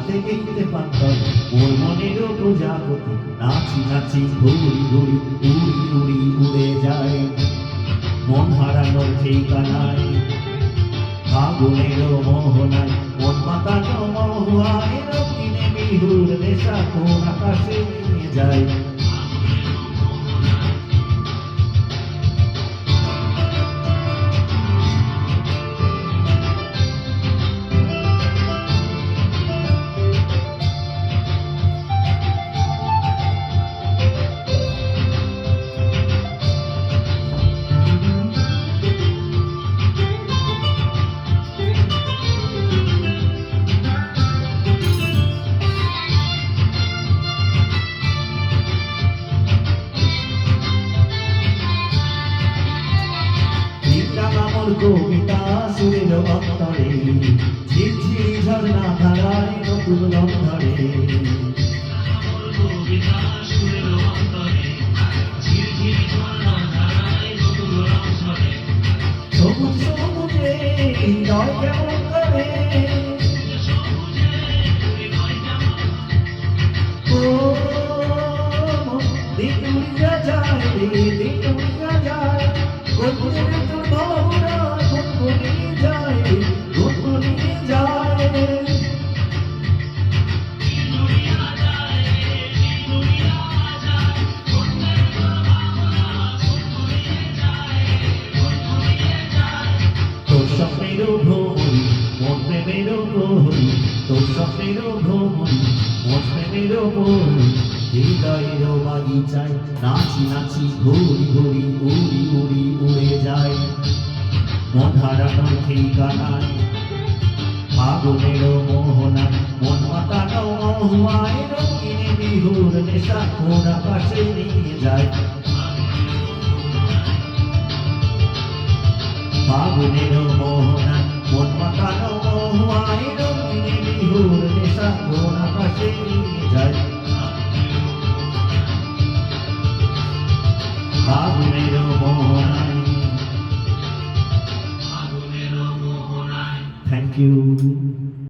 হাতে গেইতে পান্তর ওর মনেরও প্রজাপতি নাচি নাচি ঘুরি ঘুরি উড়ি উড়ি উড়ে যায় মন হারানোর ঠিকানায় ফাগুনেরও মোহনায় মন মাতানো মহুয়ায় রঙিনে বিহুর নেশা কোন আকাশে নিয়ে যায় কবিতা সুরের অন্তরে ঝিরঝিরি ঝর্ণা ধারায় নতুন রং ধরে সবুজ সবুজে হৃদয় কেমন করে ও দিন উড়িয়া যায় রে দিন উড়িয়া যায় গল্পের তোর ভাবনা গুনগুনিয়ে যায় গুনগুনিয়ে যায় তোর স্বপ্নেরও ভ্রমণী মন প্রেমেরও প্রহরী তোর স্বপ্নেরও ভ্রমণী মন প্রেমেরও প্রহরী হৃদয়েরও বাগিচায় নাচি নাচি ঘুরি ঘুরি উড়ি উড়ি উড়ে যায় মন হারানোর ঠিকানায় ফাগুনেরও মোহনায় মন মাতানো মহুয়ায় রঙিনে বিহুর নেশা কোন আকাশে নিয়ে যায় ফাগুনেরও মোহনায় মন মাতানো মহুয়ায় রঙিনে বিহুর নেশা কোন আকাশে নিয়ে যায় ফাগুনেরও মোহনায় Thank you.